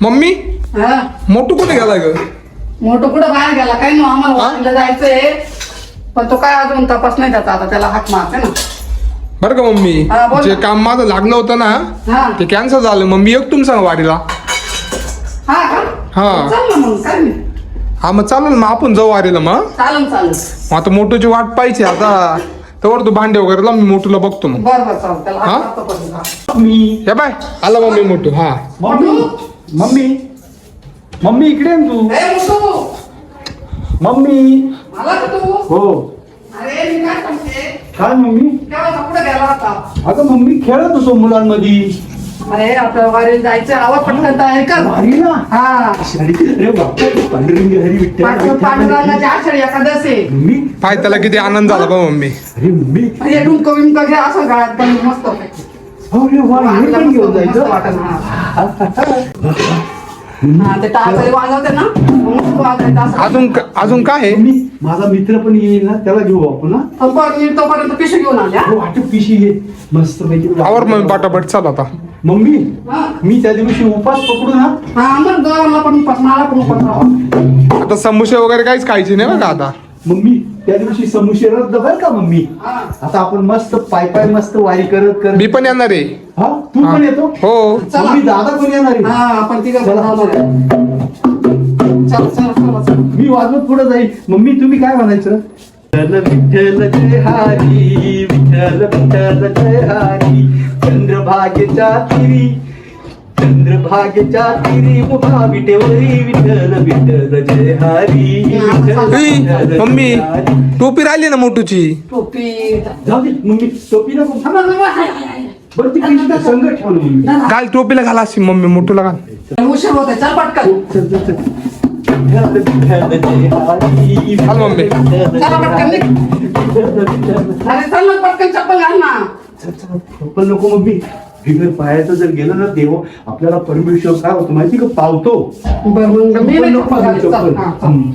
Mummy हा मोठू कुठे गेला ग? मोठं कुठं बाहेर गेला काय ना आम्हाला वाटलं जायचंय पण तो काय अजून तपास नाही त्याचा आता त्याला हाक मारते ना. बरं का मम्मी हा, बोल जे ना. काम माझं लागलं होतं ना हा ते कॅन्सल झालं. मम्मी एक तुम सांग वारीला. हा का हा. चल ना मग काय नाही हा मग चालेल मग आपण जाऊ वारीला मग. चालेल चालेल आता मोठूची वाट पाहिजे आता. तर तू भांडे वगैरे लाव, मी मोठूला बघतो मग. बरं बरं चालेल त्याला हा? हाक मारतो पण. हा. मी हे बाय आला मम्मी मोठू. हा मम्मी मम्मी मम्मी इकडे आहे ना तू? ए मोठू मम्मी मला का तू हो अरे मी काय सांगते काय मम्मी? तेव्हा कुठं गेला होता? अगं मम्मी खेळत होतो मुलांमध्ये. अरे आपल्या वारीला जायचं आवाज पटकन तयारी कर. वारीला? हा अरे बापरे, पांडुरंग हरी विठ्ठल पांडुरंगाची आषाढी एकादश आहे. मम्मी पाय त्याला किती आनंद झाला बा मम्मी. अरे मम्मी म्हणजे डुंक विंक घ्या असं गाळात पण मस्त पैकी. अरे वा हे पण घेऊन मस्त जायचं. वाटेल, हा. हा, ते टाळाकडे वाजवते ना मग वाजायचं असं. अजून काय आहे? मम्मी माझा मित्र पण येईल ना, त्याला घेऊ आपण ना. तोपर्यंत पिशवी घेऊन आल्या. हो वाटप पिशी घे मस्त पैकी. आवर मम्मी पाटापट चाल आता. मम्मी हा मी त्या दिवशी उपास पकडू ना. हा, मग गावाला पण उपास मला पण उपास राहावा. आता समोसे वगैरे काहीच खायचे नाही बघा आता. मम्मी त्या दिवशी समोसे रद्द बर का मम्मी. हा. आता आपण मस्त पाय पाय मस्त वारी करत करत. मी पण येणार आहे. हा तू पण येतो? हो चला. मम्मी दादा पण येणार आहे. हा आपण तिघं चला. जाणार आहे. चला चला चला चला. मी वाजवत पुढे जाईल. मम्मी तुम्ही काय म्हणायचं? विठ्ठल जय हरी विठ्ठल विठ्ठल जय हरी चंद्रभागेच्या तिरी चंद्रभागेच्या तिरी मुठा विटेवरी विठ्ठल विठ्ठल जय हरी विठ्ठल ए, विठ्ठल मम्मी जय हरी. टोपी राहिली ना मोठूची. टोपी जाऊ दे मम्मी टोपी नको. थांबा, थांबा. हाय, हाय, हाय. बरं ती पिशवी संग ठेव ना मम्मी. घाल टोपीला घाला अशी मम्मी मोठूला घाल. उशीर होत आहे चल पटकन. चल चल चल. विठ्ठल विठ्ठल जय हरी चाल मम्मी. चला पटकन निघ. अरे चल ना पटकन चप्पल घाल ना. चल चल चप्पल नको मम्मी. बिगर पायाचं जर गेलं ना देव आपल्याला परमेश्वर काय होतं माहिती का पावतो. बरं मग मी नाही नको चप्पल घालत. चप्पल. चल, हा, चल. हम्म.